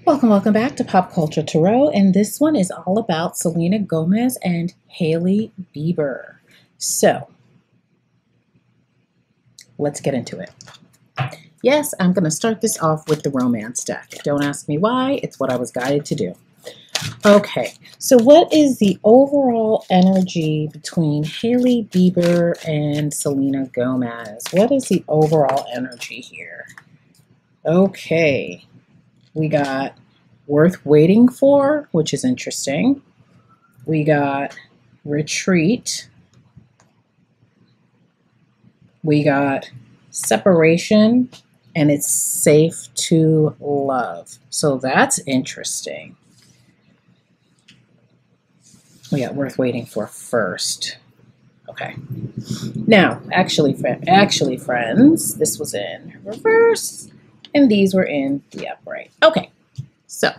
Welcome back to Pop Culture Tarot, and this one is all about Selena Gomez and Hailey Bieber. So, let's get into it. Yes, I'm going to start this off with the romance deck. Don't ask me why, it's what I was guided to do. Okay, so what is the overall energy between Hailey Bieber and Selena Gomez? What is the overall energy here? Okay, we got worth waiting for, which is interesting. We got retreat. We got separation, and it's safe to love. So that's interesting. We got worth waiting for first. Okay. Now, actually, friends, this was in reverse, and these were in the upright. Okay. So,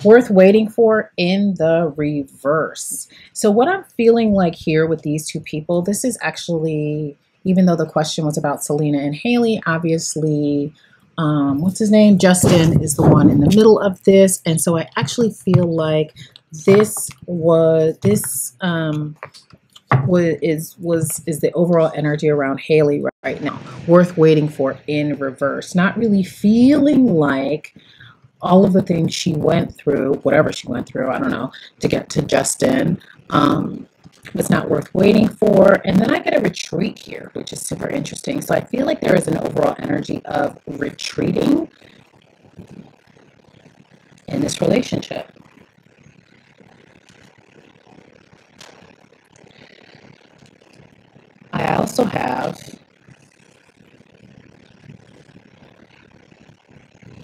worth waiting for in the reverse. So what I'm feeling like here with these two people, this is actually, even though the question was about Selena and Hailey, obviously, what's his name? Justin is the one in the middle of this. And so I actually feel like this was the overall energy around Hailey right now. Worth waiting for in reverse. Not really feeling like all of the things she went through, whatever she went through, I don't know, to get to Justin, was not worth waiting for. And then I get a retreat here, which is super interesting. So I feel like there is an overall energy of retreating in this relationship. I also have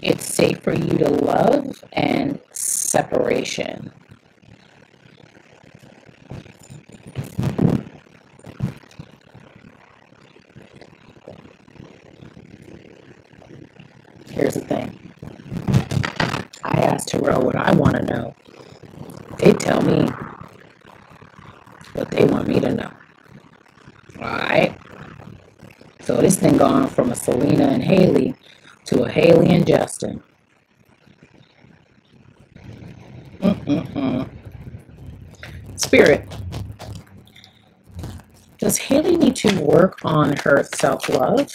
it's safe for you to love and separation. Here's the thing. I asked Tarot what I want to know. They tell me what they want me to know. Alright? So this thing gone from a Selena and Hailey to a Hailey and Justin. Spirit. Does Hailey need to work on her self-love?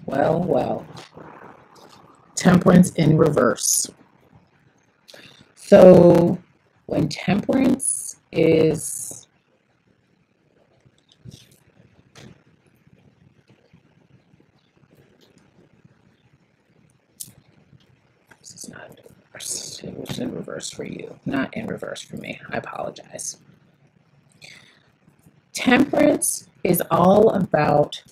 Well. Temperance in reverse. So when temperance is this is not in reverse. It was in reverse for you, not in reverse for me. I apologize. Temperance is all about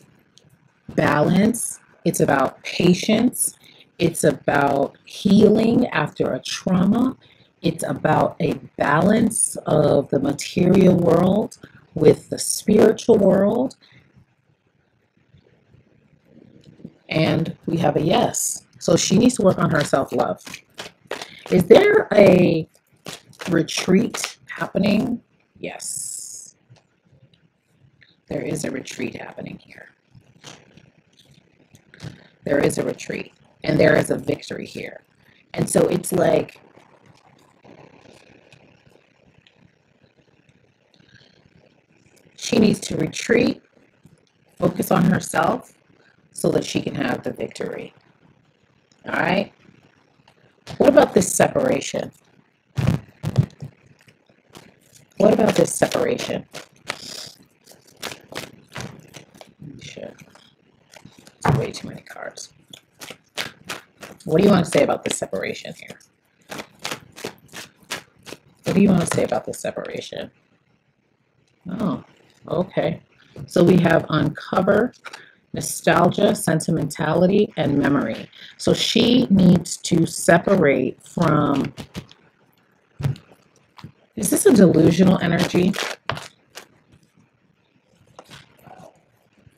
balance. It's about patience. It's about healing after a trauma. It's about a balance of the material world with the spiritual world. And we have a yes. So she needs to work on her self-love. Is there a retreat happening? Yes. There is a retreat happening here. There is a retreat. And there is a victory here. And so it's like she needs to retreat, focus on herself so that she can have the victory. All right? What about this separation? What about this separation? Shit. It's way too many cards. What do you want to say about this separation here? What do you want to say about this separation? Oh, okay. So we have uncover, nostalgia, sentimentality, and memory. So she needs to separate from, is this a delusional energy?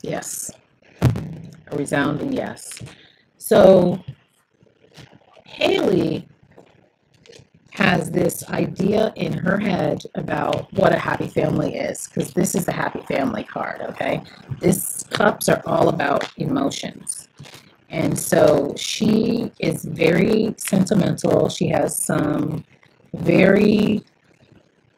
Yes. A resounding yes. So Hailey has this idea in her head about what a happy family is, because this is the happy family card, okay? This cups are all about emotions. And so she is very sentimental. She has some very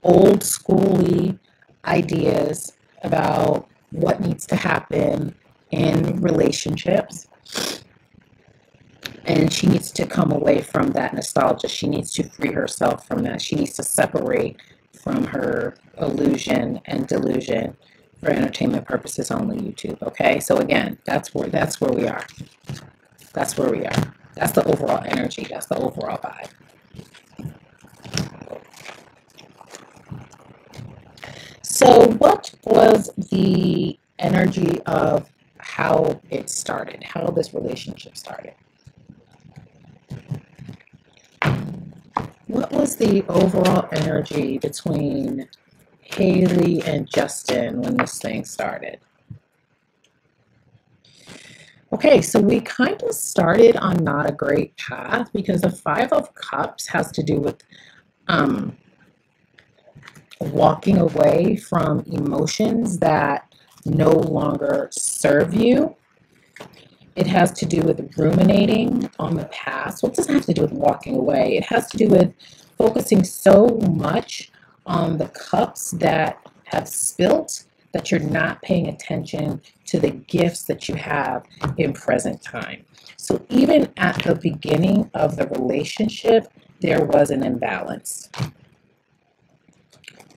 old schooly ideas about what needs to happen in relationships. And she needs to come away from that nostalgia. She needs to free herself from that. She needs to separate from her illusion and delusion for entertainment purposes only YouTube. Okay, so again, that's where we are. That's where we are. That's the overall energy. That's the overall vibe. So what was the energy of how it started, how this relationship started? What was the overall energy between Hailey and Justin when this thing started? Okay, so we kind of started on not a great path because the Five of Cups has to do with walking away from emotions that no longer serve you. It has to do with ruminating on the past. Well, it doesn't have to do with walking away. It has to do with focusing so much on the cups that have spilt that you're not paying attention to the gifts that you have in present time. So even at the beginning of the relationship, there was an imbalance.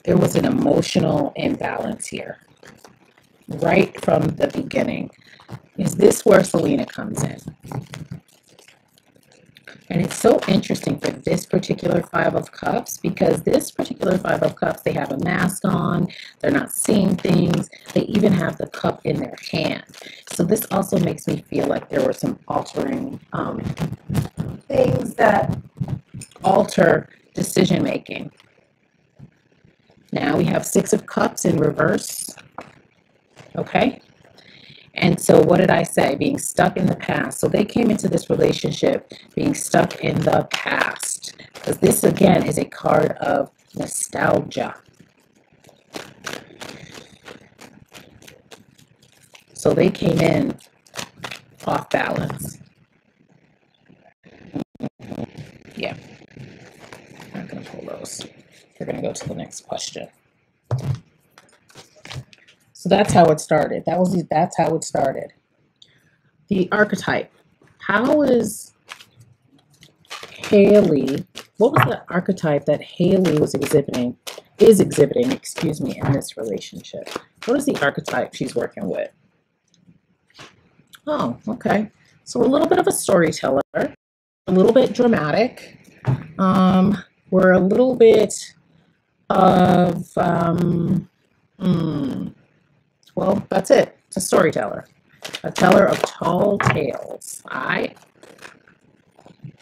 There was an emotional imbalance here, right from the beginning. Is this where Selena comes in? And it's so interesting for this particular Five of Cups because this particular Five of Cups, they have a mask on, they're not seeing things, they even have the cup in their hand. So this also makes me feel like there were some altering things that alter decision making. Now we have Six of Cups in reverse. Okay. And so what did I say? Being stuck in the past. So they came into this relationship being stuck in the past. Because this, again, is a card of nostalgia. So they came in off balance. Yeah. I'm not going to pull those. We're going to go to the next question. So that's how it started. That's how it started. The archetype. How is Hailey? What was the archetype that Hailey was exhibiting? Excuse me, in this relationship. What is the archetype she's working with? Oh, okay. So a little bit of a storyteller, a little bit dramatic. We're a little bit of well, that's it. It's a storyteller. A teller of tall tales.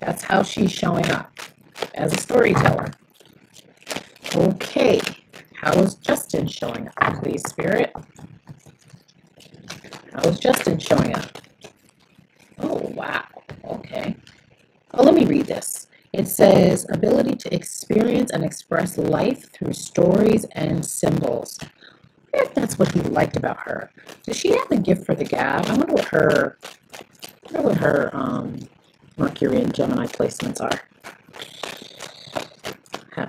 That's how she's showing up, as a storyteller. Okay. How is Justin showing up, please, Spirit? How is Justin showing up? Oh, wow. Okay. Oh, let me read this. It says, ability to experience and express life through stories and symbols. I wonder if that's what he liked about her. Does she have a gift for the gab? I wonder what her Mercury and Gemini placements are.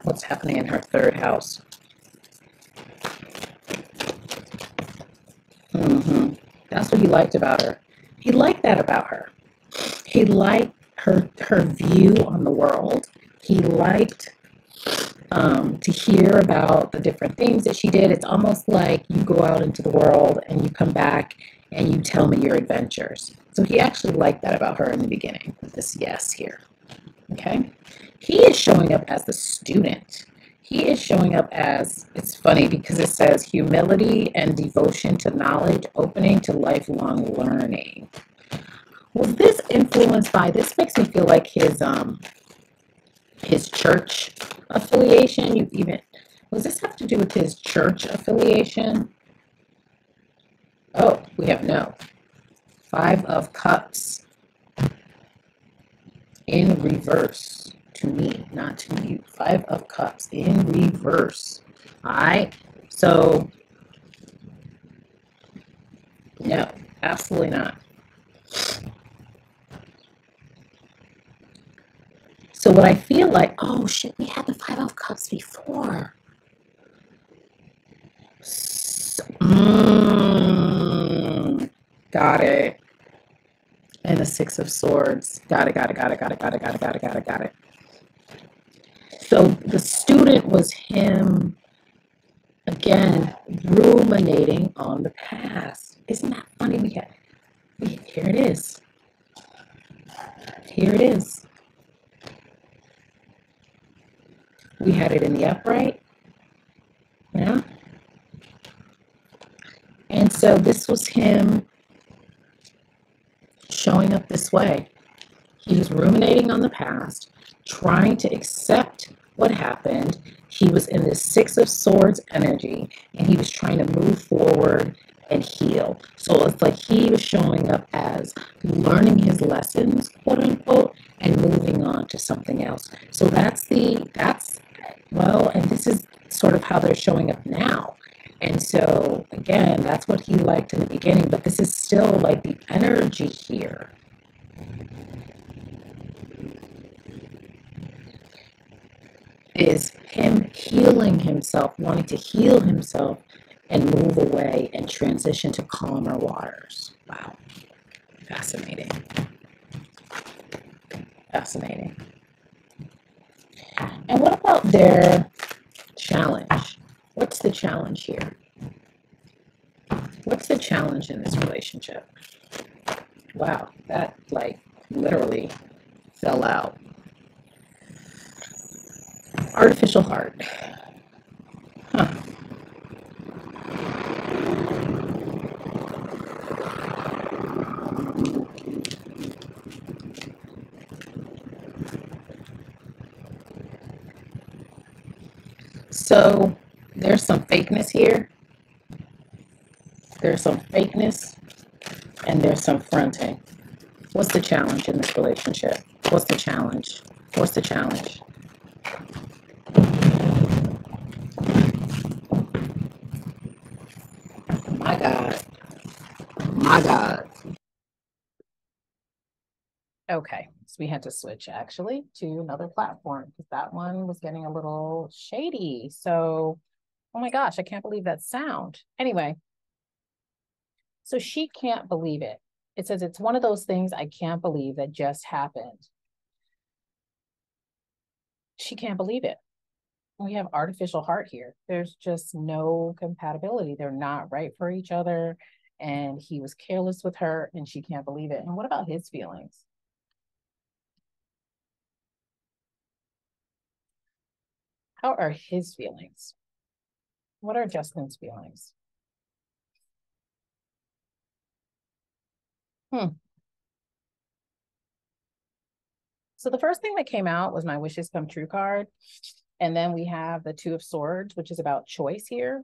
What's happening in her third house? That's what he liked about her. He liked that about her. He liked her view on the world. He liked to hear about the different things that she did. It's almost like you go out into the world and you come back and you tell me your adventures. So he actually liked that about her in the beginning with this yes here. Okay. He is showing up as the student. He is showing up as, it's funny because it says humility and devotion to knowledge, opening to lifelong learning. Was this influenced by, this makes me feel like his church affiliation. Was this have to do with his church affiliation? Oh, we have no. Five of Cups in reverse. To me, not to you. Five of Cups in reverse. All right. So, no, absolutely not. So what I feel like, oh shit, we had the Five of Cups before. Got it. And the Six of Swords. Got it, got it, got it, got it, got it, got it, got it, got it, got it. So the student was him, again, ruminating on the past. Isn't that funny? Here it is. Here it is. We had it in the upright. Yeah. And so this was him showing up this way. He was ruminating on the past, trying to accept what happened. He was in this Six of Swords energy, and he was trying to move forward and heal. So it's like he was showing up as learning his lessons, quote unquote, and moving on to something else. So and this is sort of how they're showing up now. And so again, that's what he liked in the beginning, but this is still like the energy here is him healing himself, wanting to heal himself and move away and transition to calmer waters. Wow. Fascinating. Fascinating. And what about their challenge? What's the challenge here? What's the challenge in this relationship? Wow, that like literally fell out. Artificial heart. Huh. So there's some fakeness here. There's some fakeness and there's some fronting. What's the challenge in this relationship? What's the challenge? What's the challenge? My God. My God. Okay, so we had to switch actually to another platform because that one was getting a little shady. So, oh my gosh, I can't believe that sound. Anyway, so she can't believe it. It says it's one of those things I can't believe that just happened. She can't believe it. We have artificial heart here. There's just no compatibility. They're not right for each other. And he was careless with her and she can't believe it. And what about his feelings? How are his feelings? What are Justin's feelings? Hmm. So the first thing that came out was my wishes come true card. And then we have the Two of Swords, which is about choice here.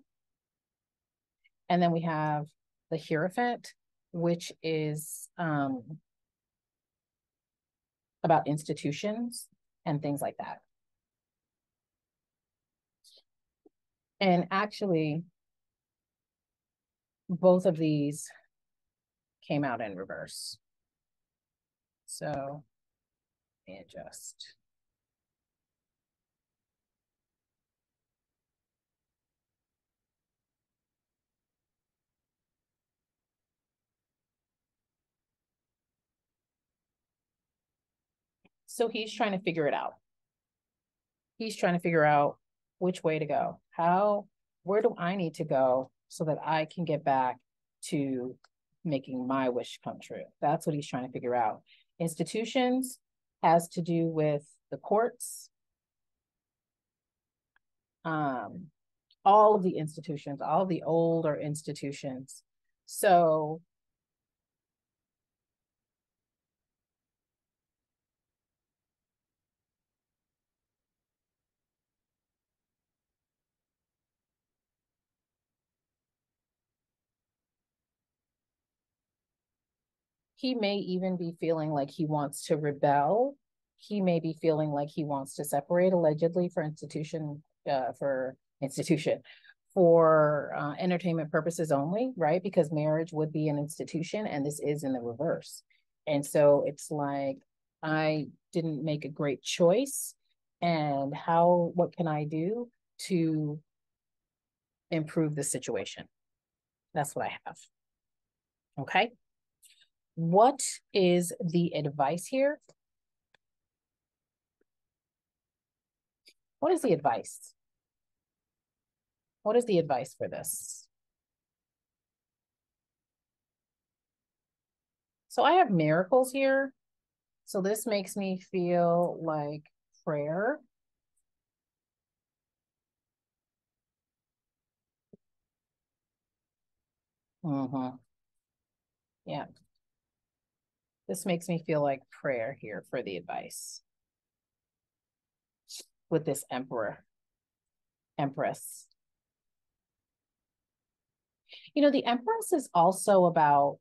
And then we have the Hierophant, which is about institutions and things like that. And actually, both of these came out in reverse. So let me adjust. So he's trying to figure it out. He's trying to figure out which way to go. Where do I need to go so that I can get back to making my wish come true? That's what he's trying to figure out. Institutions has to do with the courts, all of the institutions, all of the older institutions. So he may even be feeling like he wants to rebel. He may be feeling like he wants to separate, allegedly, for institution, for entertainment purposes only, right? Because marriage would be an institution, and this is in the reverse. And so it's like, I didn't make a great choice, and what can I do to improve the situation? That's what I have. Okay. What is the advice here? What is the advice? What is the advice for this? So I have miracles here. So this makes me feel like prayer. Yeah. This makes me feel like prayer here for the advice with this empress. The empress is also about,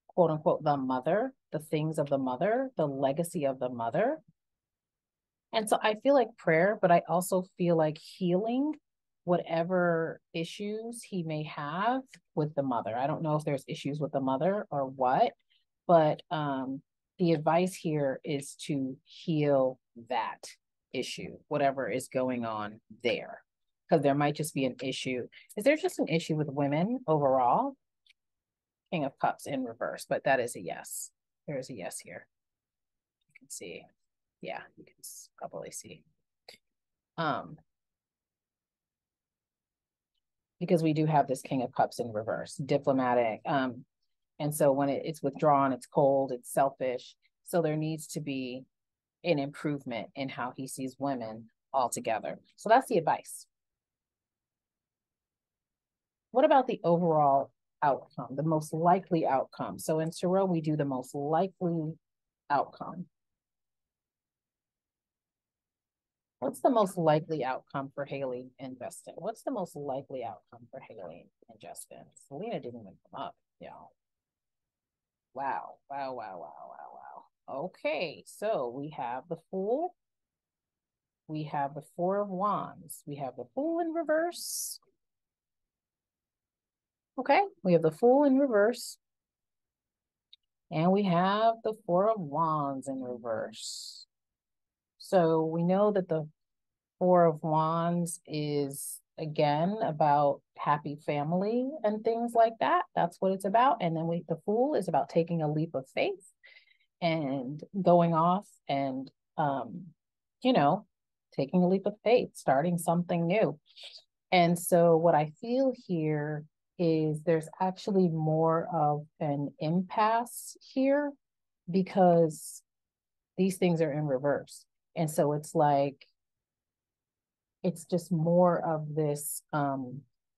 quote unquote, the mother, the things of the mother, the legacy of the mother. And so I feel like prayer, but I also feel like healing whatever issues he may have with the mother. I don't know if there's issues with the mother or what, but the advice here is to heal that issue, whatever is going on there. Because there might just be an issue. Is there just an issue with women overall? King of Cups in reverse, but that is a yes. There is a yes here. You can see. Yeah, you can probably see. Because we do have this King of Cups in reverse, diplomatic. And so when it's withdrawn, it's cold, it's selfish. So there needs to be an improvement in how he sees women altogether. So that's the advice. What about the overall outcome, the most likely outcome? So in tarot, we do the most likely outcome. What's the most likely outcome for Hailey and Justin? What's the most likely outcome for Hailey and Justin? Selena didn't even come up, y'all. Wow, wow, wow, wow, wow, wow. Okay, so we have the Fool. We have the Four of Wands. We have the Fool in reverse. Okay, we have the Fool in reverse. And we have the Four of Wands in reverse. So we know that the Four of Wands is, again, about happy family and things like that. That's what it's about. And then the Fool is about taking a leap of faith and going off and, you know, taking a leap of faith, starting something new. And so what I feel here is there's actually more of an impasse here because these things are in reverse. And so it's like, it's just more of this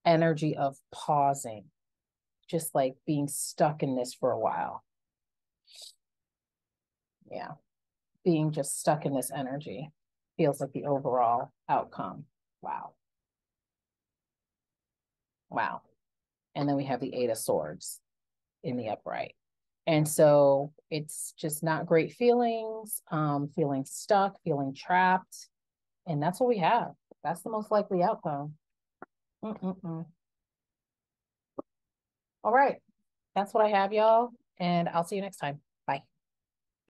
energy of pausing, just like being stuck in this for a while. Yeah. Being just stuck in this energy feels like the overall outcome. Wow. Wow. And then we have the Eight of Swords in the upright. And so it's just not great feelings, feeling stuck, feeling trapped. And that's what we have. That's the most likely outcome. Mm-mm-mm. All right. That's what I have, y'all. And I'll see you next time.